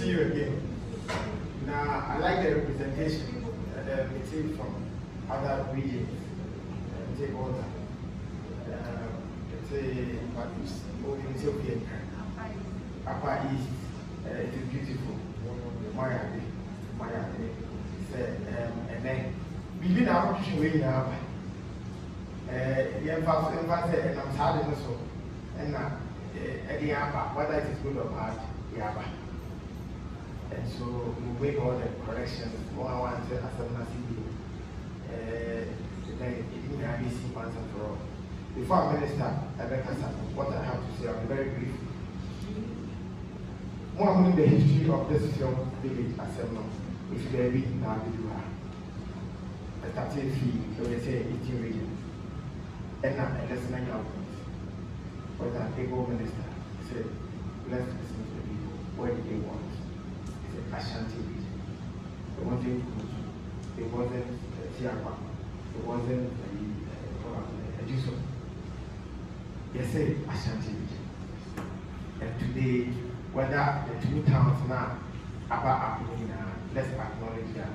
see you again. Now, I like the representation that we take from other regions. Take water. It's okay. Upper East, it is beautiful. Maya, and then we did our option way now. The emphasis, and I'm sad in so, and again, whether it is good or bad, yeah. And so we make all the corrections. One I want to as a it didn't have easy once and for all. Before I minister, what I have to say, I'll be very brief. More than the history of this young village assembly, which they be now do her. A 13 feet, so they say 18 regions. And now, that's 9 hours. But an able minister said, let's listen to the people. What do they want? It's an Ashanti region. It wasn't Kuzu. It wasn't Tiagwa. It wasn't a Juso. They say Ashanti region. And today, whether the two towns now are happening now, let's acknowledge that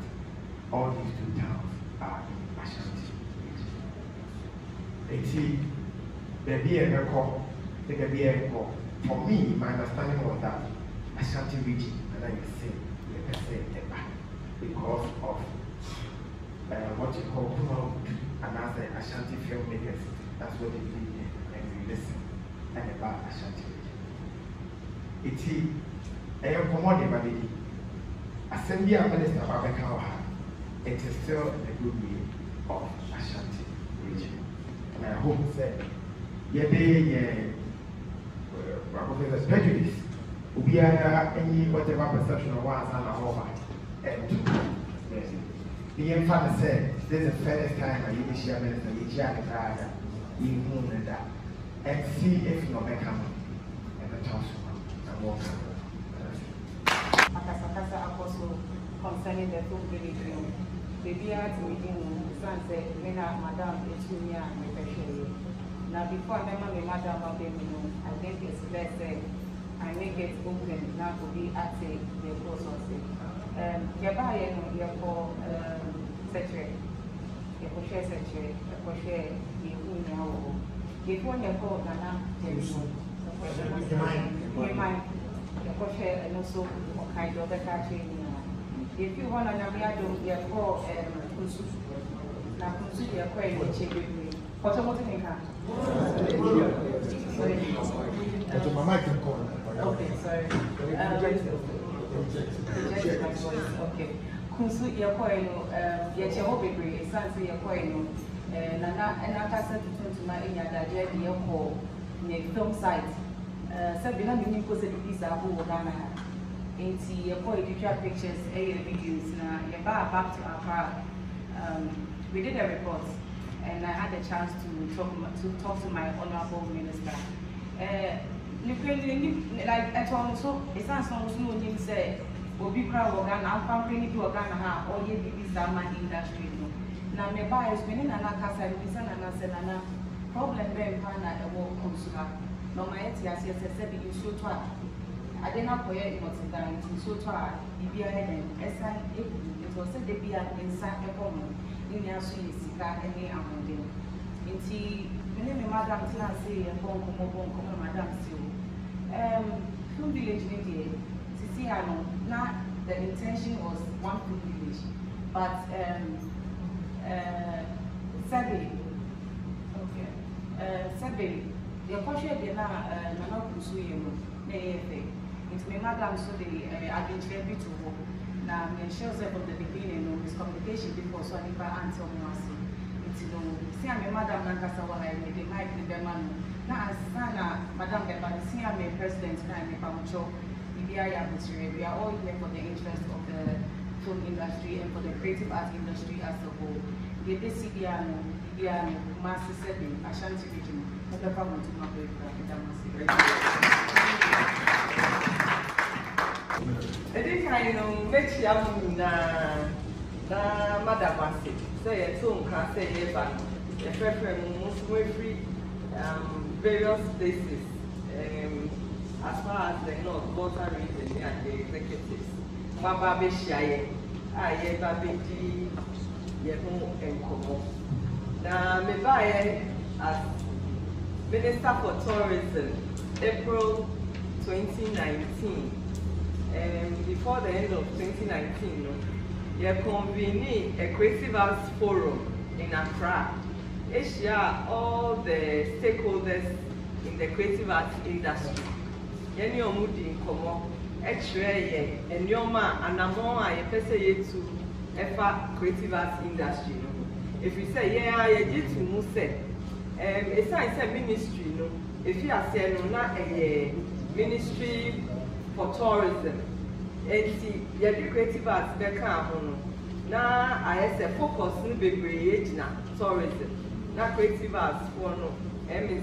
all these two towns are in Ashanti region. They see there be a record, there be a record. For me, my understanding was that Ashanti region, and I say, because of what you call promote and as the Ashanti filmmakers, that's what they do and we listen and about Ashanti region. It is a commodity, Assembly Minister Babakawa, it is still a good way of Ashanti region. And I hope that Professor prejudice will be any whatever perception of one and a half and two. The infant said, this is the first time I use the minister, you share the father, you moon and that, and see if no become and the toss and walk. Akasakasa Apostle concerning the two village film. The beard reading sunset, Mena, Madame, Etunia, and the now, before I remember my madam, I think it's blessed. I make it open now to be at the process. Yabai and Yako secretary, Yako share secretary, Yako share the Unauthorized. If one Yako Nana, Yako share and also kind of the country. If you want to know, Yako Kunsu, now Kunsu Yako and Chili. What about the okay, sorry. Okay. Kunsu Yakoino, Yacho Bakery, Sansi Yakoino, Nana, and I can't to my in the Yako near film site. Sabina Minico said these are who Ghana. Ain't see Yako pictures, videos, back to Accra. We did a report. And I had a chance to talk to my honorable minister. Like at all, so it's not so you say, "Obi kra Ghana, I'm company to Ghana, or ye be Zama industry." Now, my buyers, when in Anakasa, we send an answer, problem being Pana, a war consular. No, my Gyasi said, you so try. I did not pay it was done to so try, be a head and it was said to be an inside a woman. In the Sika any among in tea, Madame Tinasi and Bonko, Madame Still. Two village India, Siciano, not the intention was one food village, but Sabi, okay, Sabi, the Apostle did not pursue you, it's my madam, so they I've been to work. Now, I shows up at the beginning of this communication before so I never answer me. It's see, I'm a madam Nankasa, I made the mic with the man. Now, as Sana, Madam Beba, see, I'm a president, I'm a Pamucho, we are all here for the interest of the film industry and for the creative art industry as a whole. The Cibiano, Master Seven, Ashanti region, but the problem to not be I think I know make you na Madam Gyasi. Say a song can say but a preference free various places. as far as the North region and the executives. Mababe Shaye, Aye Babedi, Yehu and Komo. Now, Mebaye, as Minister for Tourism, April 2019, and before the end of 2019, you convened a Creative Arts Forum in Accra. Asia, all the stakeholders in the creative arts industry. Yeni omudi nkomo, extra and yoma anamo a yepese to efa creative arts industry. If you say yeah, you get to move say, it's a ministry no. If you are saying no, a ministry for tourism. And see, you do creative arts beka no. Na I say focus ni bebree na tourism. Na creative arts for no.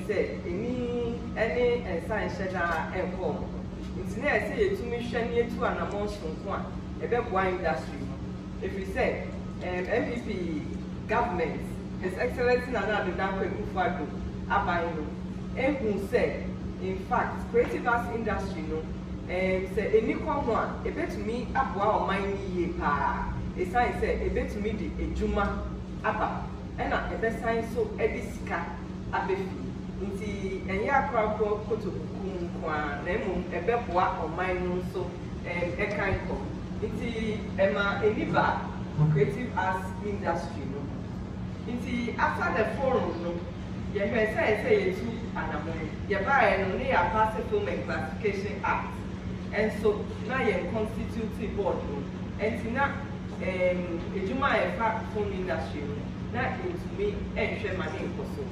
Say any science and home. It's near say to me shiny to an amount from one a wine industry. If you say MPP government, His Excellency Nana Adokwe Akufo-Addo Abaino, and who said, in fact, creative arts industry no, say any one a bit to me up wow mine ye pa. A science say a bit to me the Juma Abba, and a best science so edisca. Abefi nti enye akrakro kotobukum kwa na emum ebeboa oman no so ekan ko nti ema eniba creative arts industry no nti after the forum no ye hwe say yetu anamon ye ba no ne ya pass film and classification act and so na ye constitute board no nti na ejuma e fa film industry no na into me enhwe mane nkoso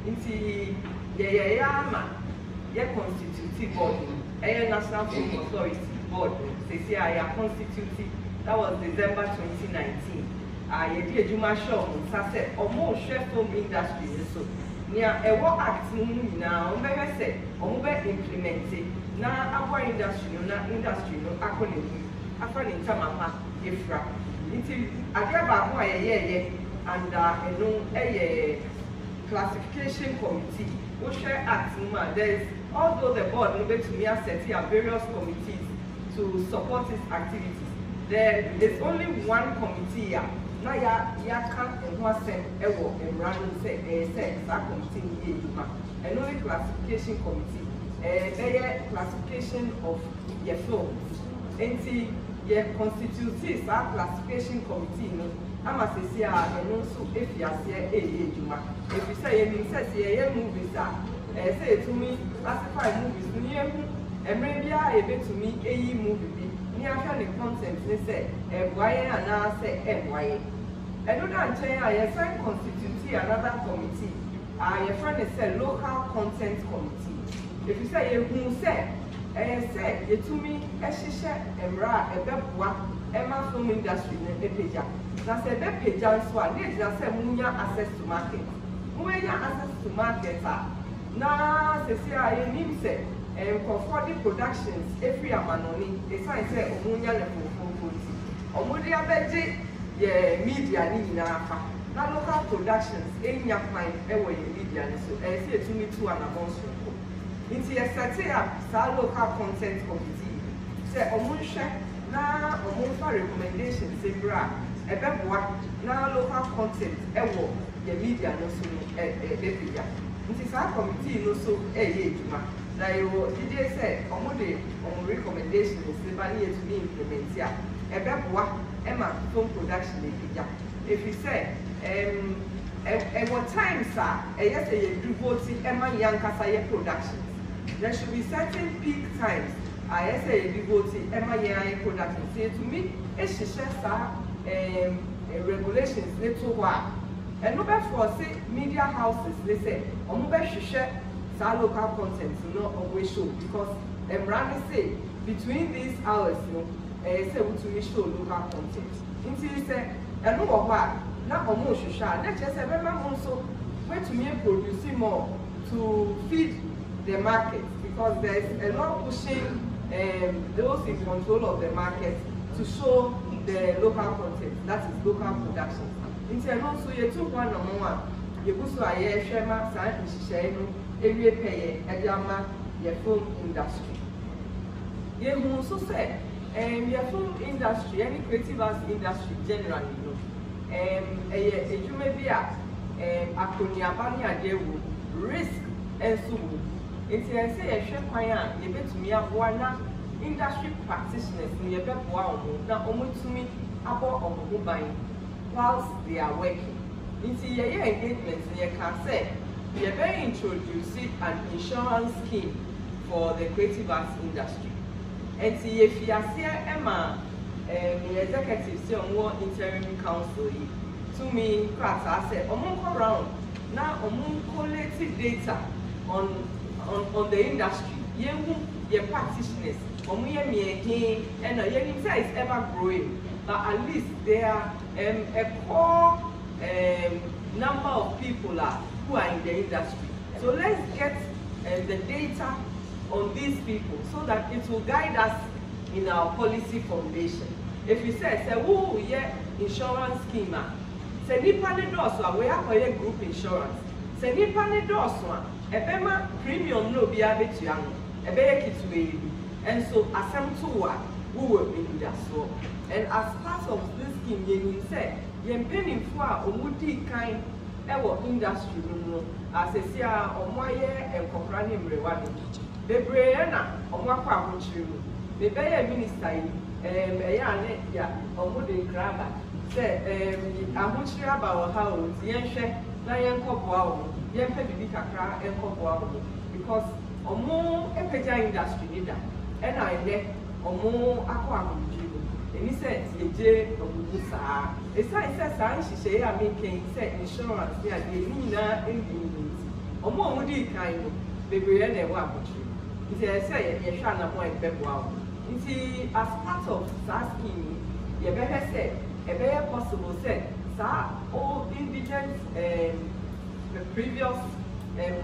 nti ye constitute board National Film Authority board say I constitute that was December 2019 ye di ejuma show say omo hwe film industry so nia ewo act na o be say omo be implement na our industry no akole afani ntamapa efra nti adia ba ho ye and eno classification committee, which act there's although the board moved to me set various committees to support its activities. There is only one committee here. Now ya can't and one send ewo and random say that committee and only classification committee, classification of your films. And see your constitutes our classification committee. I'm a say and also if you are saying if you say you say movies say to me classify movies near and maybe I to me a movie near the content they say why and I say why I don't know I assign constitute another committee I friend say local content committee if you say you say you to me a shisha emra a bebwa Emma film industry in now say that page and so on, they just say munya access to market. Munya access to market. Now say I mean say for the productions every amanoni. They say munya level for Omudia beji ye media ni na fa. Now local productions any of mine ewe media so say to me to an announcement. It's a set up local content committee. Say omunshe na omunfa recommendations say bra. Now local content ewo the media no so media. Nti sa committee no so ejuma. Na yo DJ say omo recommendation say ba ni to be implement ya. Ema film production media. If you say what time sir yes you do voting ema yankasa ye productions. There should be certain peak times. I say you voting ema ye production. Say to me e sir regulations little while. And no for say media houses they say share local content always show because rather say between these hours say to show local content. Until say and no what now almost share let's just say also wait to me producing more to feed the market because there's a lot pushing those in control of the market to show the local content, that is local production. In terms of you took one on one, you go to a shema, sign, Shishano, area pay, Adama, your film industry. who so say your film industry, any creative arts industry generally, you know, you may be a akoniabani adewu risk and so. It's a say a share fire, you bet me a one industry practitioners in your bed wow, now almost to me about on the buying whilst they are working. Into your engagements, you can say you're very introducing an insurance scheme for the creative arts industry. And see if you are here, Emma, the executive say on one interim council to me, class, I said, around now collective data on the industry. Your practitioners, and your is ever growing, but at least there are a core number of people who are in the industry. So let's get the data on these people so that it will guide us in our policy formulation. If you say, who yeah insurance scheme, say nipa ne doso we have a group insurance. Say nipa ne doso ebema premium no be abetua no ebeye kitwe, and so asem to who will be in that so. And as part of this scheme, you say you paying for omudi kind ewo industry no as a sia omoye enkokra mrewade bebre na omwakwa ahochiri me be minister yi eya ne ya omudi graba say ahochiri aba wo ha o yenhwe na yenkoboa wo yenpe bibi kakra enkoboa wo because omo epeja industry leader and I ne omo akwa ahochiri any sense ye omusa esa san hihye ya making say insurance ya de nina ending omo omudi kan no bebre na ewa abochi nti say ye hwa na mo ekbeboa nti as part of that scheme ye be say e be possible say sa all indigent the previous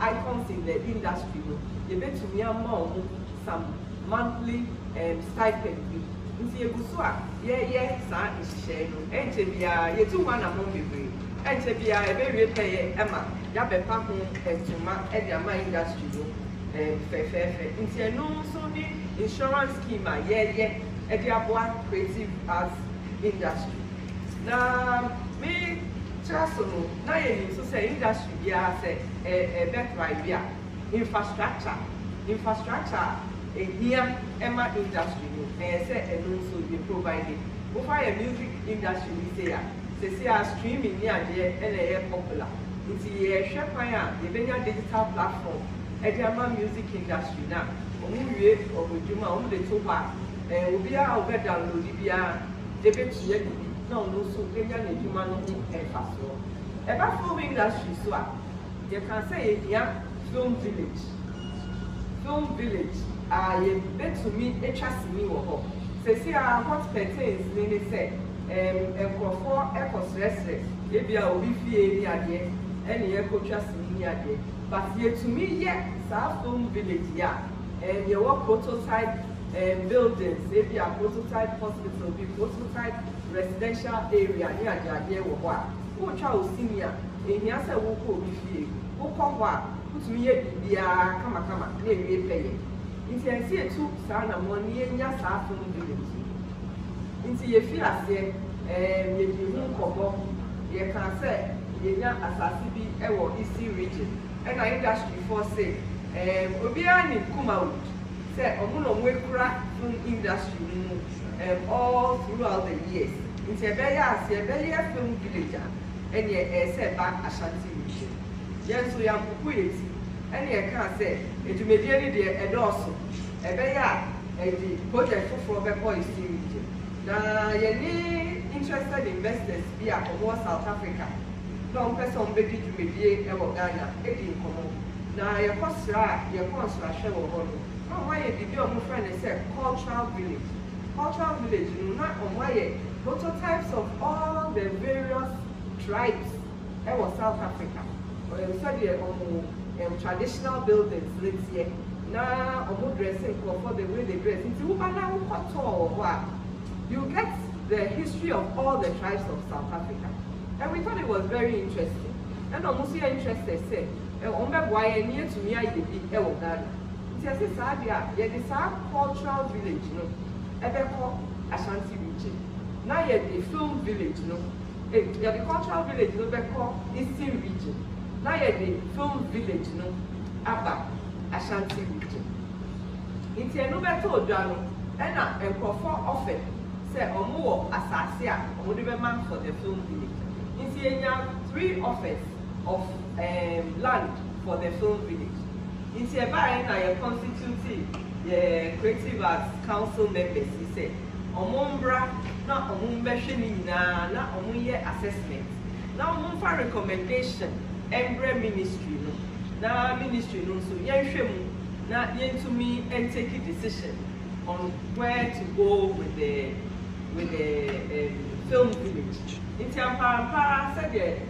icons in the industry ye be to me among some monthly stipend. Nti eguso a ye saa nhye no enche bia ye tu wana mo bebre enche bia e be wie peye ema ya be pa ho entuma e dia ma industry no fe nti eno so ni insurance scheme a ye e dia boa creative arts industry na me chaso no na ye ni so say industry bia say e be thrive bia infrastructure here Emma industry say and also be provided. Go for a music industry we say streaming near there and popular. It's a share fire, the digital platform, a music industry now. Omuye or Juma on the topa, and we are over download Libya, debate yet no so Kenyan Juma and fast. About film industry, so you can say here film village. Film village. I bet to me a trust me or say what pertains many say and for echo stresses maybe I will be fear any any echo trust me idea but yet to me yet South Film Village and your work prototype buildings maybe a prototype hospital be prototype residential area near the idea of what child senior in here say we will be fear who come what put me here come near we pay. Inti ensi etu saa na mo ni enya saa film village inti ye fi ase ye di hu kobo ye kan say ye nya asase bi ewo east region and na industry for say obi ani kumawo say omo no mo ekura film industry no all throughout the years inti e be ya ase e be ye film village and ye say ba Ashanti region yen so ya kuku yeti and ye can say edumedie ni de edoso ebeya edi project for is region na ye ni interested investors be across South Africa don person be di dumedie e wo Ghana edi nkomo na ye kosra hwe wo ho no why ye bibi o mo friend say cultural village no na why ye prototypes of all the various tribes e wo South Africa we said the traditional buildings let's say na omo dressing for the way they dress into you get the history of all the tribes of South Africa and we thought it was very interesting and almost interested say ombe boy near to me I did Ghana It's a Sadia, the cultural village, no, Ebeko, Ashanti region. Now you're the film village, no, you're the cultural village, no, Beko, Eastern region. Now you're the film village, no, Abba, Ashanti region. It's a no better Jano, and a for offer, say, or more Asasia, or man for the film village. It's a 3 offers of land for the film village. It's a by a constituency, the creative arts council members, he said, Omombra, not Omumbeshini, not Omuye assessment. Now, Mumfa recommendation, Embre ministry, now ministry, no, so Yenshemu, now yen to me and take a decision on where to go with the film village. It's a para said,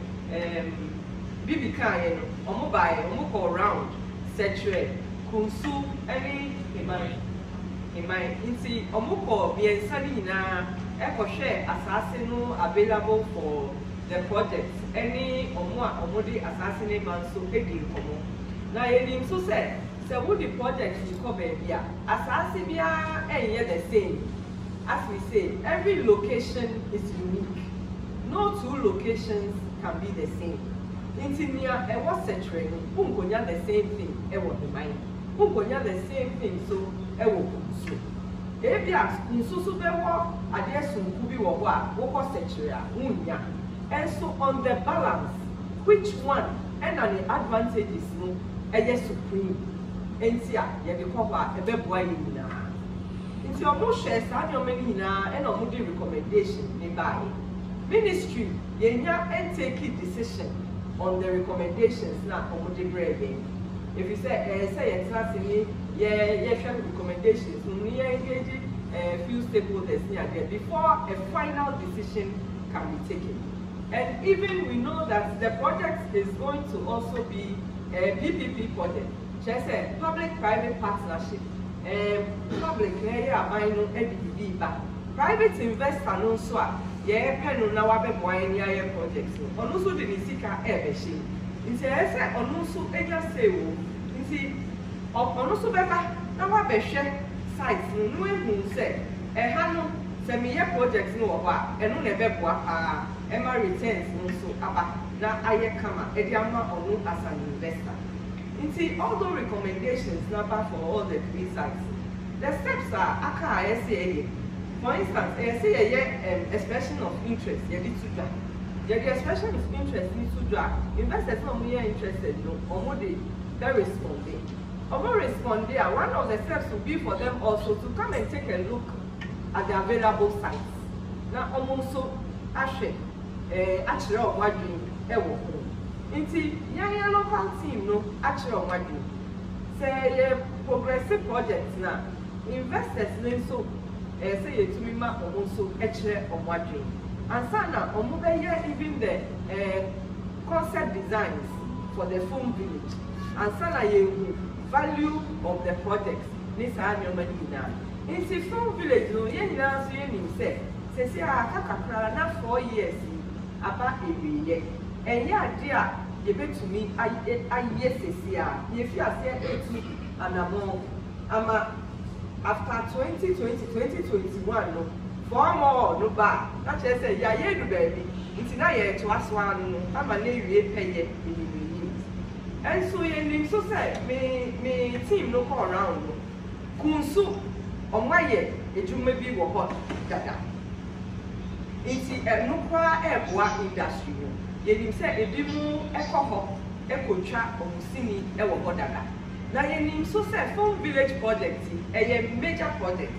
BB Kayen, Omobai, Omoko around. Setre, Kunsu, any in my inti Omuko, bien Sanina, Echo share assassin available for the project. Any Omwa Omodi assassinate man so heading Omo. Now, you so said, so would the project you cover here? Assassinia and yet the same. As we say, every location is unique. No 2 locations can be the same. Intinia, I was centering, Punkonya the same thing, I was the mind. Punkonya the same thing, so I will so. If you ask, Nsusu Bewa, I dare soon could be what was centuria, Unya. And so on the balance, which one and on the advantages no, a yes supreme. Entia, Yabikopa, a bebwayina. It's your most shares, and your many and a moody recommendation nearby. Ministry, Yenya and take a decision on the recommendations now on the breathing. If you say it's not me, yeah, recommendations, we engage a few stakeholders near there before a final decision can be taken. And even we know that the project is going to also be a PPP project. Just a public-private partnership. Public area private investor no so a ye penu na wa be boan ya ye projects no ono so de ni sika e be hye nti e se ono so enya say wo nti ono so be ba na wa be hwe site no no ehun se e ha no se me ye projects no wo ba eno na be boa pa e ma returns no so aba na aye kama e di ama ono as an investor. Nti all those recommendations na ba for all the 3 sites. The steps are aka say. For instance, say a expression of interest, the expression of interest needs to drag. Investors not more interested, no, or they respond. One of the steps will be for them also to come and take a look at the available sites. Now, almost so, actually, what doing, Inti, young local team, no, actually, what doing. Say, progressive projects now, investors need so. Say to me, ma also etchere on what dream. And sana even the concept designs for the film village. And sana you value of the projects. This annual money now. In the film village, no yen now so yen say kakakra na 4 years about every year. And yeah, dear, you bet to me I yes if you are saying and I'm after 2021, no, 4 more, no bar. That's just say, yeah, you baby. It's not yet to us one, I'm a lady pay in. And so, you so say, me team no go around. Kunsu, on my year, it may be what hot. It's a nuclear air industry. You say, a demo, echo trap, or singing, ever. Now, you so say Film Village project is a major project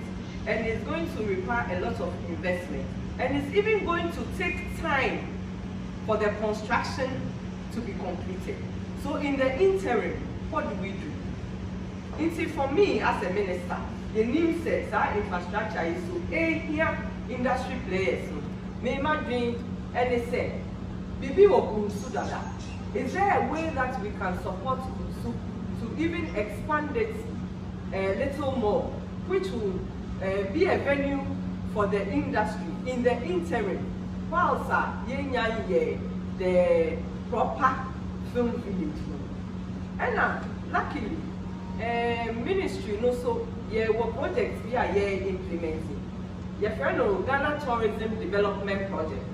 and it's going to require a lot of investment and it's even going to take time for the construction to be completed. So in the interim, what do we do? It's for me as a minister, the name says our infrastructure is to aid here industry players. May imagine and they say, Bibi Okunsu Dada, is there a way that we can support Kunsu to even expand it a little more, which will be a venue for the industry in the interim, whilst the proper film village. And luckily, ministry no so yeah what projects we are here implementing. Your friend of Ghana Tourism Development Project.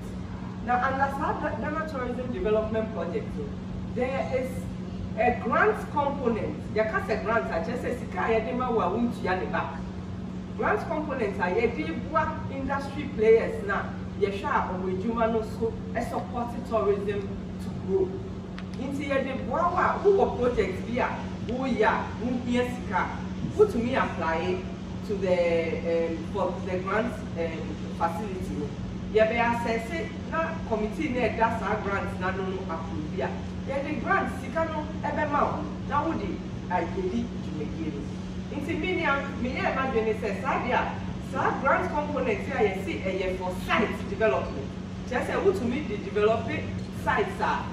Now under Ghana Tourism Development Project, there is a grant component. You can't say grants, I just say Sikayadima wa wunti yani back. Grant components are yedi industry players now. Yesha or Juma no so a supported tourism to grow. Into yedi bua who projects via who ya who yesika who to me apply to the for the grant facility. You be assess na committee ne that's our grants na no approve ya. The grants sikano ebema na wo di ayedi jumegiri. Into me imagine say sadia grant components here you see for site development. Just say who to meet the developing sites are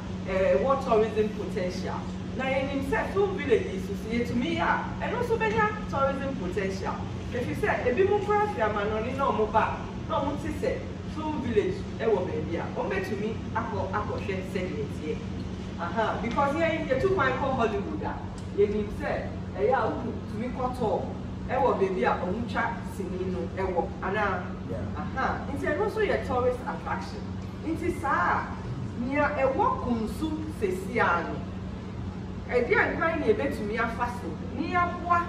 what tourism potential. Now in himself two villages to me and also better tourism potential. If you say a bit more profit man no mobile no want to say two village baby to me ako share segment here. Because here in the 2 call Hollywood in himself to me call baby omucha sinino ana it's also a tourist attraction. It's near a walk kunsu sesiano. A dear kind of to me a fast near what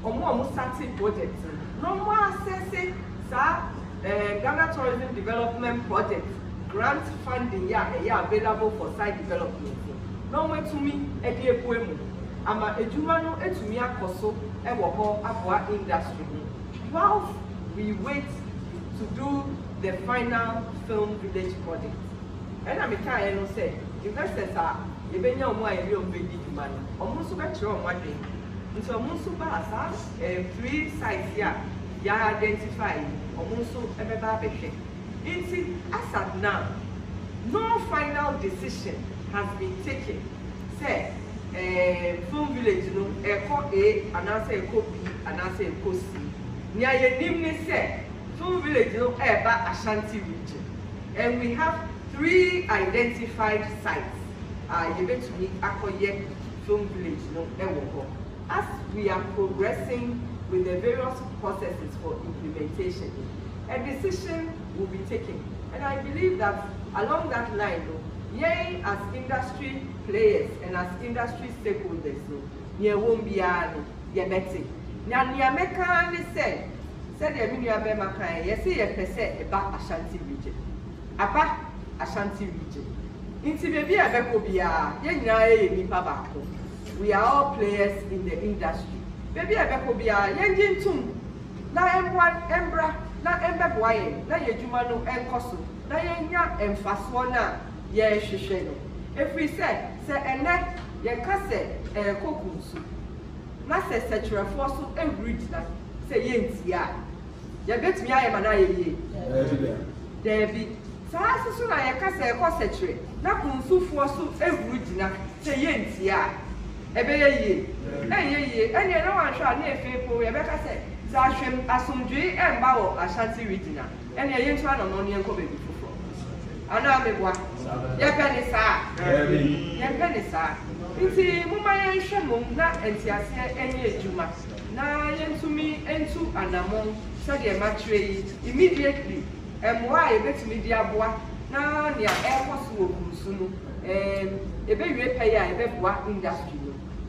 or starting project. No more assessing Ghana Tourism Development Project grant funding available for site development. No way to me a dear poem. I'm a jumano to me a coso and our industry. While we wait to do the final film village project. And I'm a kind of say investors are even your more big money. Almost better on one day. And so Musuba 3 sites here identified almost every it's as of now, no final decision has been taken. Say film village Echo A and answer Echo B and answer Echo C. Near your name say film village Eba Ashanti region. And we have 3 identified sites. You bet to me Akoye film village as we are progressing with the various processes for implementation, a decision will be taken. And I believe that along that line, as industry players and as industry stakeholders, there won't be a betting. Now, Niameka said the Minia Bemaka, yes, you say about Ashanti region. About Ashanti region. Into baby Abekobia, Yenna, we are all players in the industry. Baby Abekobia, Yenjin Tum, na M1, Embra, na Embebwaye, na Yejumano, Enkosu, na Yenya, Enfaswana, Ye Shisheno. If we say, Ene, Yakase, Kokunsu, na se Setra Fosu, and Regional, say Yentia. You bet me I am an ye. Debbie, Sasuna Yakase, Kosetre, na Kunsu Fosu, and Regional, say Yentia. Ebeye ye, and you know I shall near people, Rebecca said, Zashem Asumji and Bao Ashanti regional, and you ain't one on onion cover before. And now, what? Yapanisa, Yapanisa. It's Mumma Shamum, not and Tiasia, and Juma. Now, yen to me, and to and among, said your matray immediately. And why bet me, dear boy, now near airports will soon, and a baby pay a bebois industry.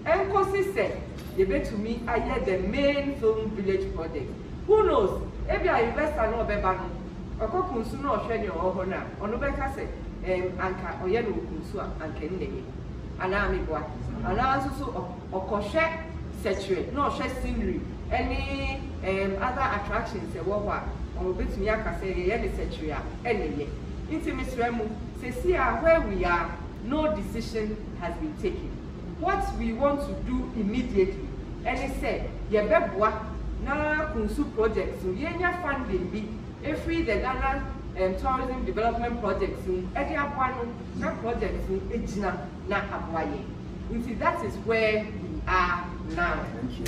And consistent, you bet to me, I hear the main film village project. Who knows? Maybe I invest an Obebano, or Kokunsuno or Shady or Honor, or Nobeka said, Anka or Yellow Kunsua and Kennedy. And I'm a boy. And also or Koshe saturate, no shed scenery, any other attractions, a wawa, or bit Miaka say, any saturate, any. Intimate Remu says here where we are, no decision has been taken. What we want to do immediately, and he said, Yabebwa, na Kunsu project, so Yenya funding be every the Ghana tourism development projects in Ediapano, na projects in Ejina, na Abwaye. You see, that is where we are now. Thank you.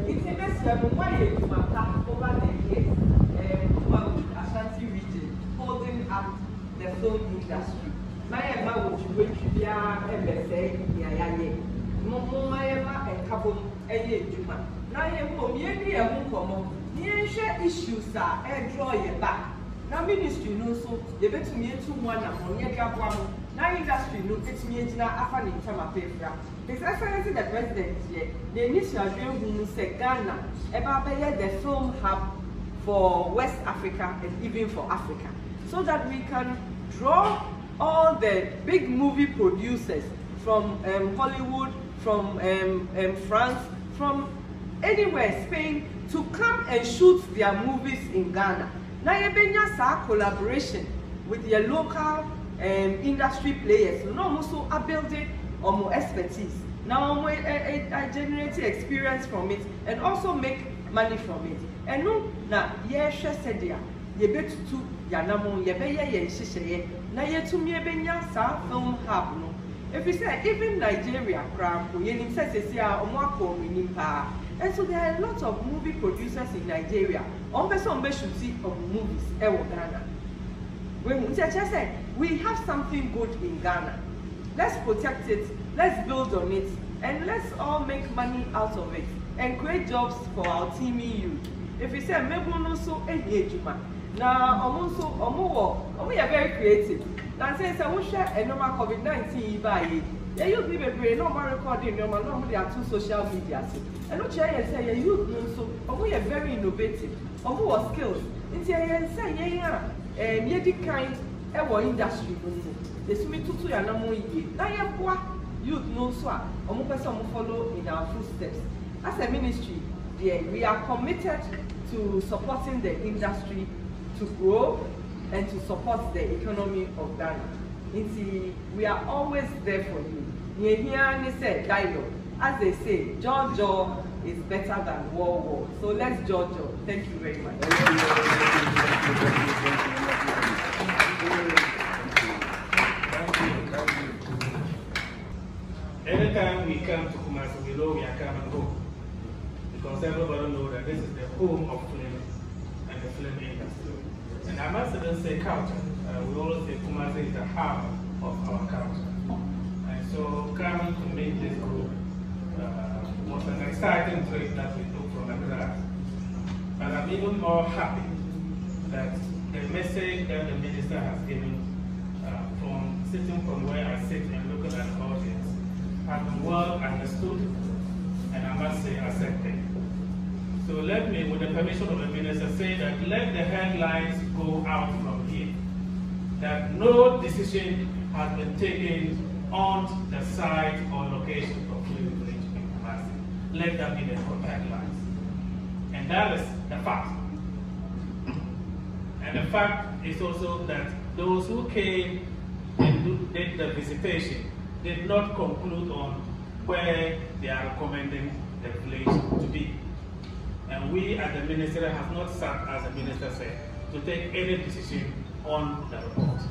It's a mess why you over the years, Ashanti region, holding up the film industry. My Emma would be a MSA, Yaye. Momo Emma and Kabum, a Juma. Now, you come issues are and draw your back. Now, ministry knows so you bet me to one among your one. Now, industry no it's me in Afan in time of paper. His Excellency the President, the initial dream say Ghana, about the film hub for West Africa and even for Africa, so that we can draw all the big movie producers from Hollywood, from France, from anywhere, Spain, to come and shoot their movies in Ghana. Now you bring collaboration with your local industry players. No, also a building or more expertise. Now I generate experience from it and also make money from it. And no, now yes, said there. You bet to Yanamo, you be ye shishay. Now you to me benya sa film hub no. If you say even Nigeria, crap, you says ya omwako minimpa. And so there are a lot of movie producers in Nigeria. On person should see of movies Ghana. We have something good in Ghana. Let's protect it, let's build on it, and let's all make money out of it and create jobs for our teaming youth. If you say Mebuno so Juma, now we are very creative. Now say we share a normal COVID-19 by yeah, you give a brain, no more recording, no more there are two social media. And not say you so we are very innovative, or who are skills. It's say yeah, kind of industry. They submit to your normal year. Now youth know so person follow in our footsteps. As a ministry, we are committed to supporting the industry to grow and to support the economy of Ghana. We are always there for you. You hear me say dialogue. As they say, Jojo is better than war. So let's Jojo. Thank you very much. Anytime we come to Kumasi, we know we are coming home. Because everybody knows that this is the home of film and the film industry. And I must even say culture. We always say Kumasi is the heart of our culture. And so coming to meet this group was an exciting trip that we took from Accra. But I'm even more happy that the message that the minister has given from sitting from where I sit and looking at the audience has been well understood and I must say accepted. So let me, with the permission of the minister, say that let the headlines go out from here. That no decision has been taken on the site or location of Film Village in Kumasi. Let that be the headlines. And that is the fact. And the fact is also that those who came and did the visitation did not conclude on where they are recommending the village to be. And we at the ministry have not sat, as the minister said, to take any decision on the report.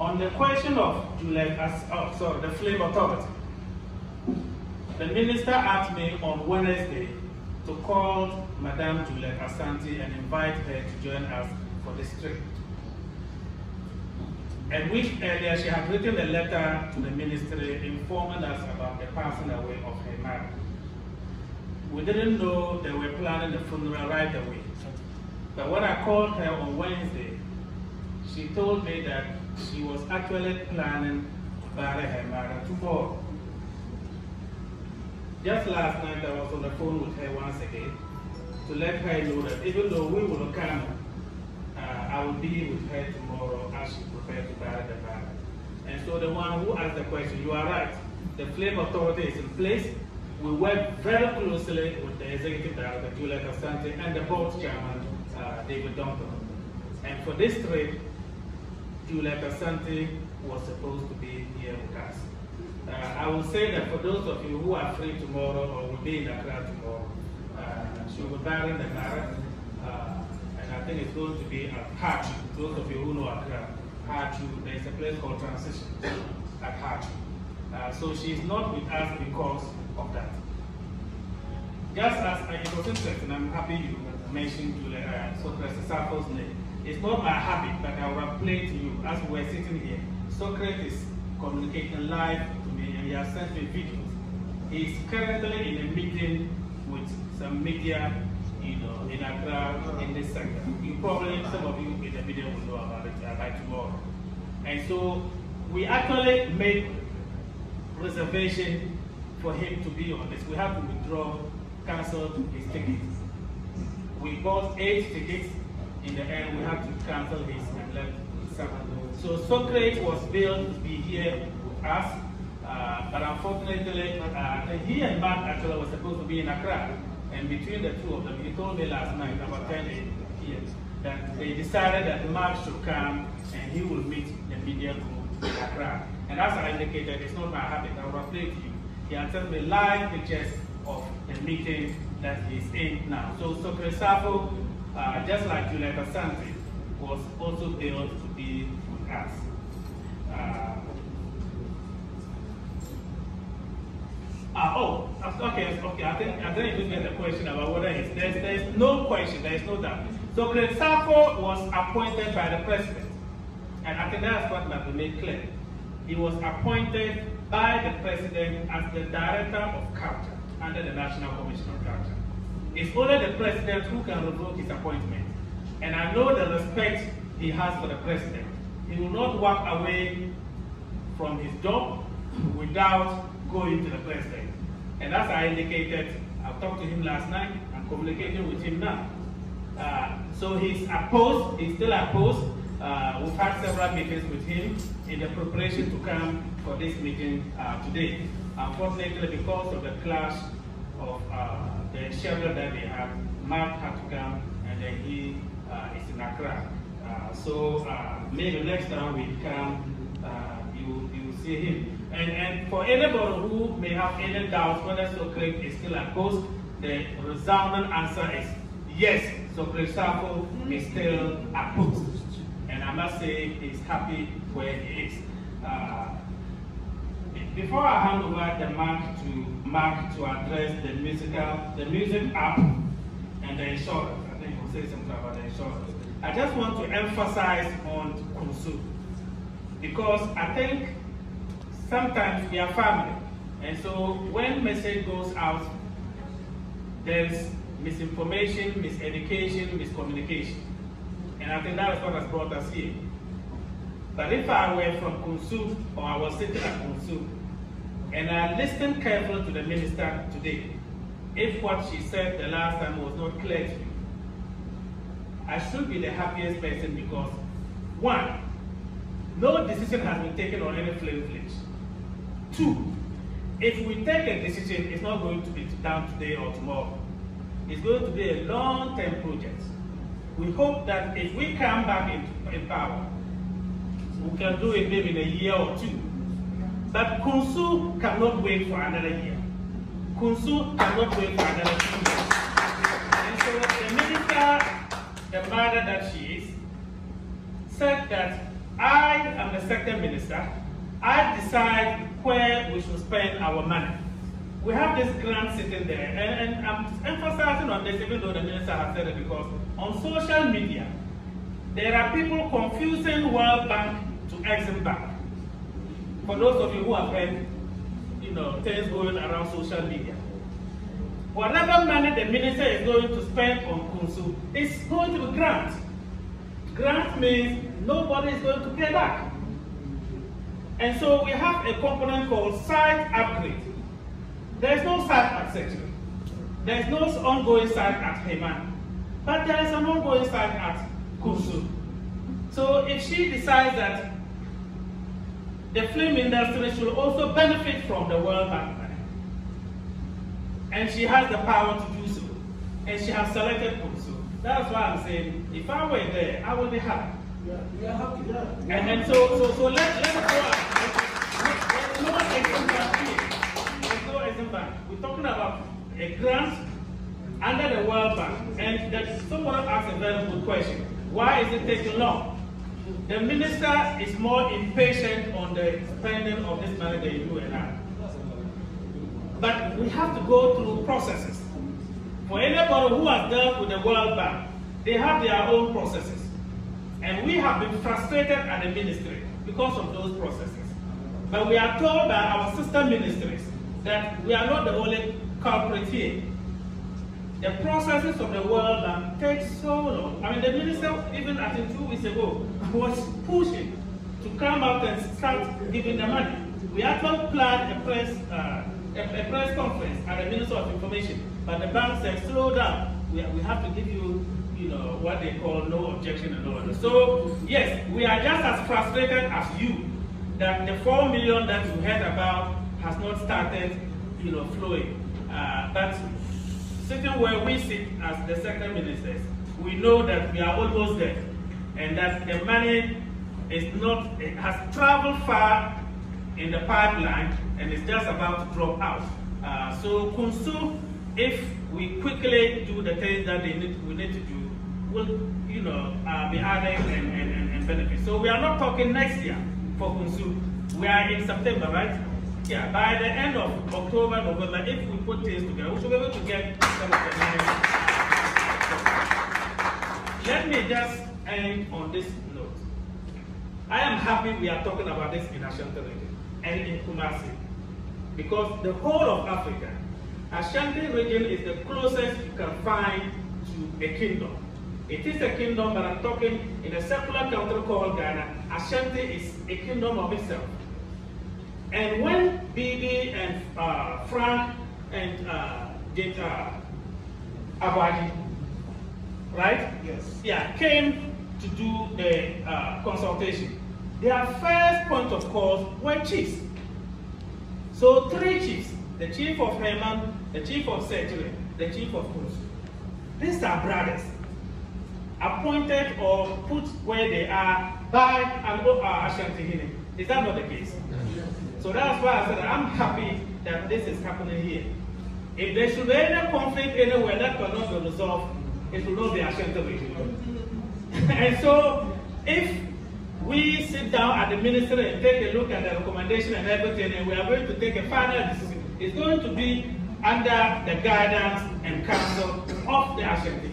On the question of the Film Authority, the minister asked me on Wednesday to call Madame Juliet Ashanti and invite her to join us for this trip. A week earlier, she had written a letter to the ministry informing us about the passing away of her mother. We didn't know they were planning the funeral right away. But when I called her on Wednesday, she told me that she was actually planning to bury her mother tomorrow. Just last night, I was on the phone with her once again to let her know that even though we will come, I will be with her tomorrow as she prepares to bury the mother. And so the one who asked the question, you are right. The Film Authority is in place. We work very closely with the Executive Director, Juliet Ashanti, and the Board Chairman, David Duncan. And for this trip, Juliet Ashanti was supposed to be here with us. I will say that for those of you who are free tomorrow or will be in Accra tomorrow, she will bury the mother. And I think it's going to be at Hachu. Those of you who know Accra, Hachu, there's a place called Transition at Hachu. So she's not with us because of that. Just as it was interesting, I'm happy you mentioned Julia, so Professor Sappho's name. it's not my habit, but I will play to you as we're sitting here. Socrates is communicating live to me, and he has sent me videos. He's currently in a meeting with some media, in Accra, in this sector. Some of you in the media will know about it by tomorrow. And so we actually made reservation for him to be on this. We have to withdraw, cancel his tickets. We bought 8 tickets. In the end, we have to cancel his and left 7. So Socrates was billed to be here with us, but unfortunately, he and Mark actually was supposed to be in Accra. And between the two of them, he told me last night, about 10 years, that they decided that Mark should come and he will meet the media group in Accra. And as I indicated, it's not my habit. I will update you. He has sent me live pictures of the meeting that he's in now. So Socrates, just like Juliet Ashanti, was also billed to be with us. Okay. I didn't even get a question about whether there's no question, there is no doubt. So Gyasi was appointed by the president, and I think that's what must be made clear. He was appointed by the president as the director of culture under the National Commission on Culture. It's only the president who can revoke his appointment, and I know the respect he has for the president. He will not walk away from his job without going to the president. And as I indicated, I talked to him last night, I'm communicating with him now. So he's opposed, he's still opposed. We've had several meetings with him in the preparation to come for this meeting today. Unfortunately, because of the clash of the schedule that they have, Mark had to come, and then he is in Accra. So maybe next time we come, you will see him. And for anybody who may have any doubts whether Socrates is still opposed, the resounding answer is yes, Socrates is still opposed. And I must say he's happy where he is. Before I hand over the Mark to address the music app and the insurance, I think he'll say something about the insurance. I just want to emphasize on Kunsu, because I think sometimes we are family, and so when message goes out, there's misinformation, miseducation, miscommunication, and I think that is what has brought us here. But if I were from Kunsu, or I was sitting at Kunsu, and I listened carefully to the minister today, if what she said the last time was not clear to me, I should be the happiest person, because 1, no decision has been taken on any flame flinch. 2, if we take a decision, it's not going to be done today or tomorrow. It's going to be a long-term project. We hope that if we come back in power, we can do it maybe in a year or 2. But Kunsu cannot wait for another year. Kunsu cannot wait for another 2 years. And so the minister, the mother that she is, said that I am the second minister. I decide where we should spend our money. We have this grant sitting there, and I'm emphasizing on this even though the minister has said it, because on social media, there are people confusing World Bank to Exim Bank. For those of you who have heard, things going around social media. Whatever money the minister is going to spend on Kunsu, it's going to be grant. Grant means nobody is going to pay back. And so we have a component called site upgrade. There's no site at Secretary. There's no ongoing site at Heman. But there is an ongoing site at Kunsu. So if she decides that the film industry should also benefit from the World Bank money, and she has the power to do so, and she has selected Kunsu, that's why I'm saying, if I were there, I would be happy. Yeah, happy, yeah. And so let's go on. There's no Exim Bank here. There's no Exim Bank. We're talking about a grant under the World Bank. And that someone asked a very good question. Why is it taking long? The minister is more impatient on the spending of this money than you and I. But we have to go through processes. For anybody who has dealt with the World Bank, they have their own processes. And we have been frustrated at the ministry because of those processes. But we are told by our sister ministries that we are not the only culprit here. The processes of the World Bank take so long. I mean, the minister, even I think 2 weeks ago, was pushing to come out and start giving the money. We actually planned a press conference at the Minister of Information, but the bank said, slow down. We have to give you, what they call no objection and all that. So, yes, we are just as frustrated as you that the 4 million that you heard about has not started, flowing. But sitting where we sit as the sector ministers, we know that we are almost there, and that the money it has traveled far in the pipeline and it's just about to drop out. So Kunsu, if we quickly do the things that we need to do, will be added and benefit. So we are not talking next year for Kunsu. We are in September, right? Yeah, by the end of October, November, if we put things together, we should be able to get some of the money. Let me just end on this note. I am happy we are talking about this in Ashanti region and in Kumasi, because the whole of Africa, Ashanti region is the closest you can find to a kingdom. It is a kingdom, but I'm talking in a secular country called Ghana. Ashanti is a kingdom of itself. And when Bibi and Frank and Abadi, right? Yes. Yeah, came to do the consultation, their first point of call were chiefs. So 3 chiefs, the chief of Herman, the chief of Setri, the chief of Kunsu. These are brothers, appointed or put where they are by an Ashanti. Is that not the case? So that's why I said I'm happy that this is happening here. If there should be any conflict anywhere that cannot be resolved, it will not be Ashanti region. And so if we sit down at the ministry and take a look at the recommendation and everything, and we are going to take a final decision, it's going to be under the guidance and counsel of the Ashanti.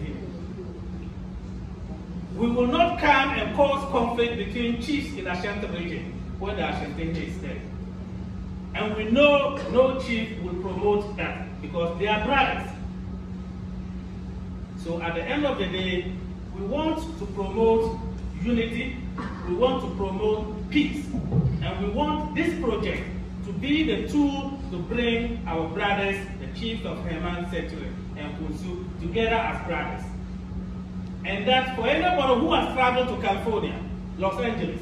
We will not come and cause conflict between chiefs in Ashanti region when the Ashanti is there. And we know no chief will promote that because they are brothers. So at the end of the day, we want to promote unity, we want to promote peace, and we want this project to be the tool to bring our brothers, the chiefs of Herman, Setri, and Kunsu, together as brothers. And that for anybody who has traveled to California, Los Angeles,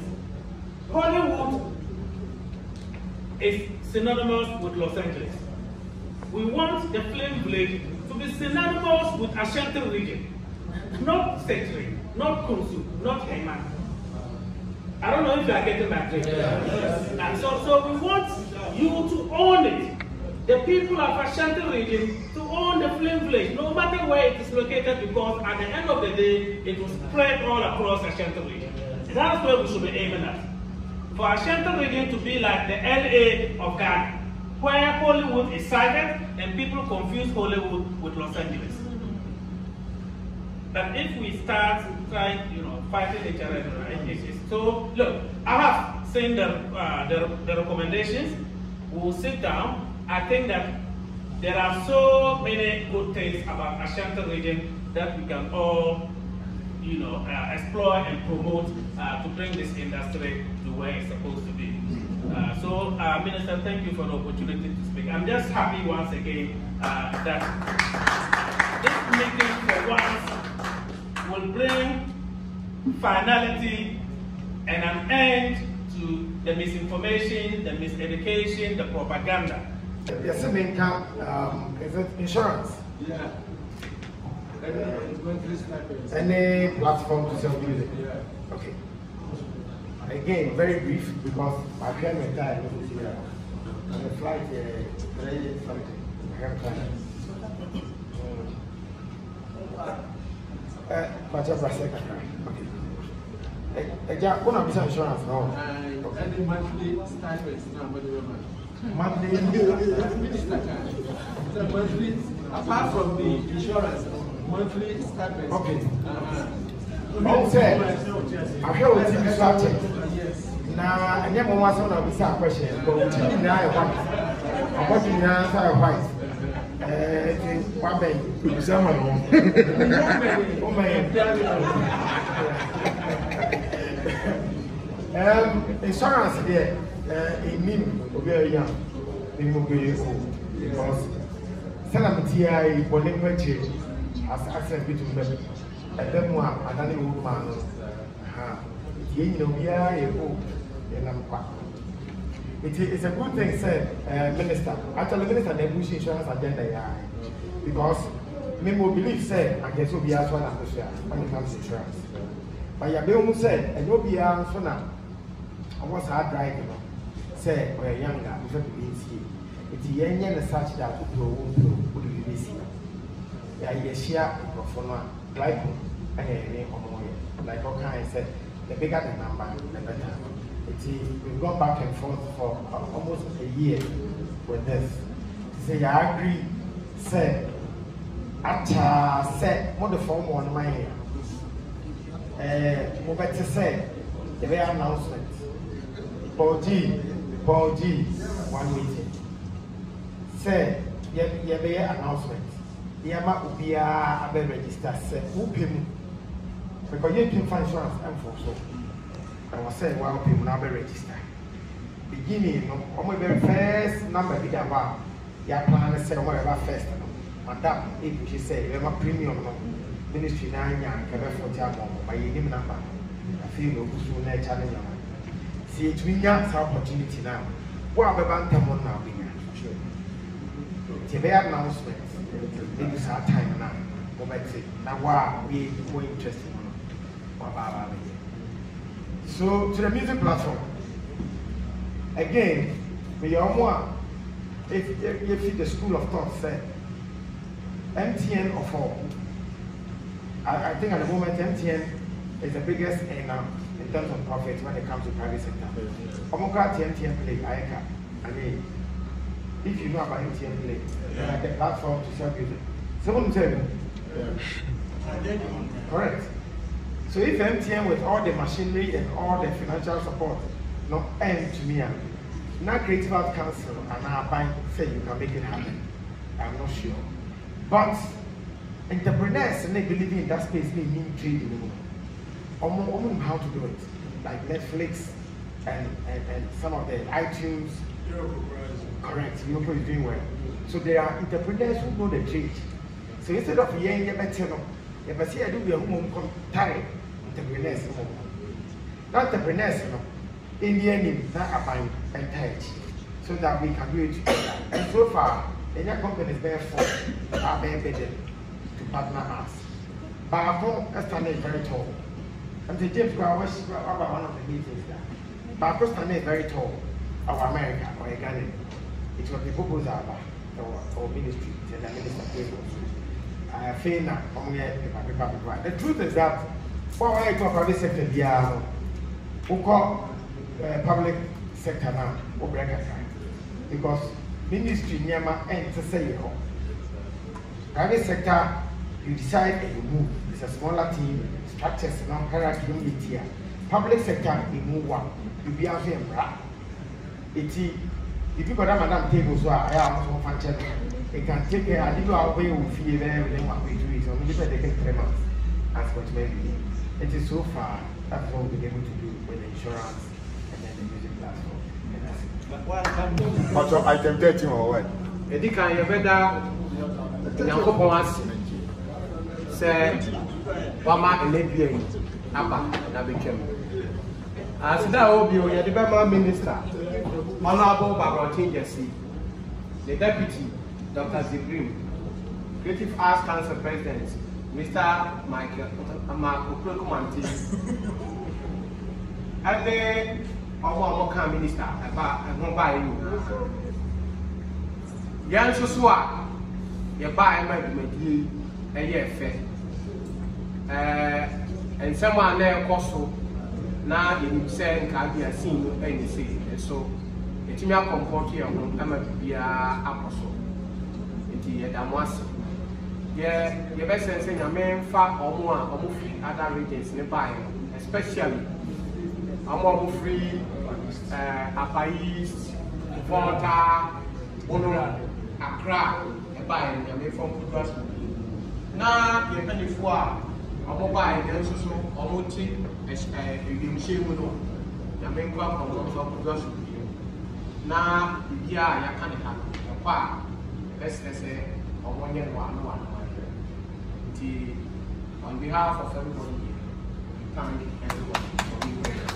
Hollywood is synonymous with Los Angeles. We want the film village to be synonymous with Ashanti region, not Setri, not Kunsu, not Herman. I don't know if you are getting my point. Yes. So we want you to own it. The people of Ashanti region to own the film village, no matter where it is located, because at the end of the day, it will spread all across Ashanti region. That's where we should be aiming at. For Ashanti region to be like the LA of Ghana, where Hollywood is sited and people confuse Hollywood with Los Angeles. But if we start trying, fighting each other, so look, I have seen the recommendations. We'll sit down. I think that there are so many good things about Ashanti region that we can all, explore and promote to bring this industry to where it's supposed to be. So, Minister, thank you for the opportunity to speak. I'm just happy once again that this meeting for once will bring finality and an end to the misinformation, the miseducation, the propaganda. Yes, is it insurance? Yeah. Any platform to sell music? Yeah. Okay. Again, very brief because I can't make time here. On the flight, something. I have time. Okay. One of the insurance now. Any monthly stipends now, Monthly. So monthly, apart from the insurance, monthly stipends. Okay. On said, I heard what you started. Now, I never want to be some question, but we didn't know what you answer white. One bank, someone. Oh, my. Insurance there, in me, very young, in mobile because Salamati, Bolingo change as access between them. And then one, another woman, you know, yeah, it is a good thing, said Minister. Actually, Minister, the Bush insurance agenda, because people believe, said, I guess will be as well when it comes to insurance. But Yabe said, and you'll be answer now. I was hard driving, say, or a younger, before the BC. It's a young and such that would be busy. I share for like all kinds said, the bigger the number, the better. We've gone back and forth for almost a year with this. Say, I agree, say, said, what the form on my hair. Better say, the very announcement. Paul G, 1 meeting. Say, yeah, be announcement. Yama will be a register, say, who pay me. Because you can find insurance and for so. I was saying, well, people now be register. Beginning, on my very first number, be that one. Ya plan to say, whatever first. Madam, if she say, you have a premium ministry 9 young, cover for Jamo, by your number. I feel no good challenge. See, it will not opportunity now. What about Tamon now? It's a very announcement. It is our time now. Now, wow, we more interested. So, to the music platform. Again, we are more. If the school of thought said, MTN of all, I think at the moment MTN is the biggest in terms of profit when it comes to private sector. MTN Play, I mean, if you know about MTN Play, like the platform to sell music. Someone tell you. Correct. So if MTN with all the machinery and all the financial support not end to me, now Creative Arts Council and now bank say you can make it happen. I'm not sure. But entrepreneurs and they believe in that space they mean trade anymore. Almost how to do it. Like Netflix and some of the iTunes. Correct. Europe is doing well. So there are entrepreneurs who know the trade. So instead of better if I see I do be a home time entrepreneurs. Not entrepreneurs, in the end, not about and so that we can do it together. And so far, any company is therefore are very better to partner us. But our home is standing very tall. And the James was about one of the meetings there. But our standing very tall, our America or Ghana. It was the proposal about our ministry, and the minister table. I feel now, the truth is that for I talk private sector, we call public sector now, because ministry never ends to say it. Private sector, you decide and you move. It's a smaller team, structures, non hierarchy, here. Public sector, you move one. You be out here, if you got a madam table, so I am so function. It can take care. I do our way of fear everything what we do is only they take 3 months. That's what maybe. It is so far that's what we've been able to do with the insurance and then the music platform. What's up? Item 13 or what? I think I better say, Mama and Napier, Abba, and became. As that will be your development minister, Honorable Gyasi, the deputy. Dr. Zibrim, Creative Arts Council President, Mr. Michael Amakumanti, and the Omoka Minister about you. Yan Susua, you buy my medley a year fair. And someone there also now you say can be a scene any say, and so it's me a comfort here. I'm a apostle. you best say your main fact or free other regions nearby, especially I'm free Upper East, Volta, Bono, Accra, and buying your main from Kudras. Now, you're penny for a mobile and also a multi machine your main crop from Kudras. Now, yeah, you can't have a part. Let's say, on 1 year, one. On behalf of everybody here, we thank everyone for being here.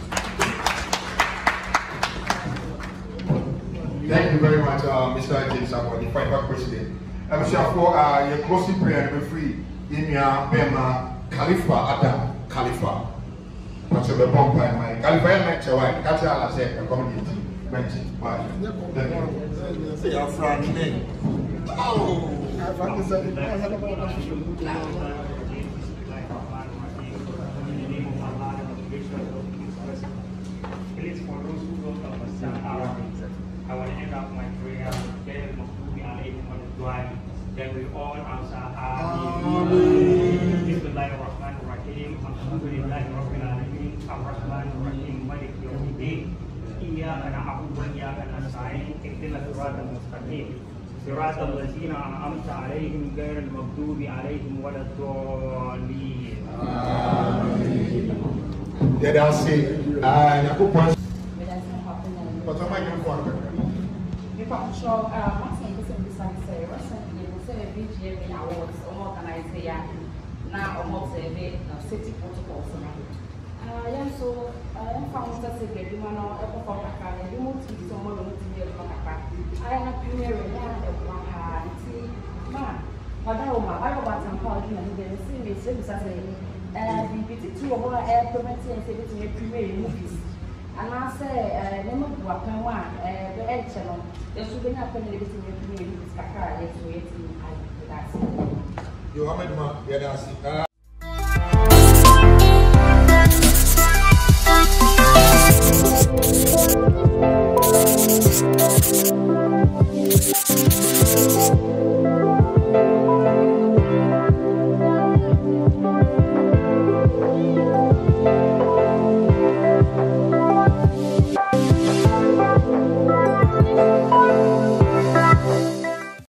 Thank you very much, Mr. James, the FIFA president. I'm sure for your closing prayer and free in your Bema Khalifa Adam Khalifa. What's your bomb by my Khalifa and Chawai, Kacha, I said, a community mentioned by the say our friend name. Oh, I've understood. Please, for those who don't understand Arabic, I want to end up my prayer. Then we all answer Amin. Bismillahirrahmanirrahim. Alhamdulillahi Rabbil Alamin. Ar-Rahmanirrahim. Malik Yawmiddin. Iyyaka na'budu wa iyyaka nasta'in. Ihdinas siratal mustaqim. Siratal ladzina an'amta 'alaihim ghairil maghdubi 'alaihim waladdallin. Did I say, Yakupon? But I'm not going to awards organized here now almost city protocols. So I found that the Dumano Epoch Academy, you move to someone who is I am a premier man. Madama, I know what I'm calling and they see me since I say, and we put 2 or more air permitting and say to make premier movies. And I say, no matter what I want, the edge channel, there should be nothing to make me use Kaka, yes, waiting. You have my Gyasi.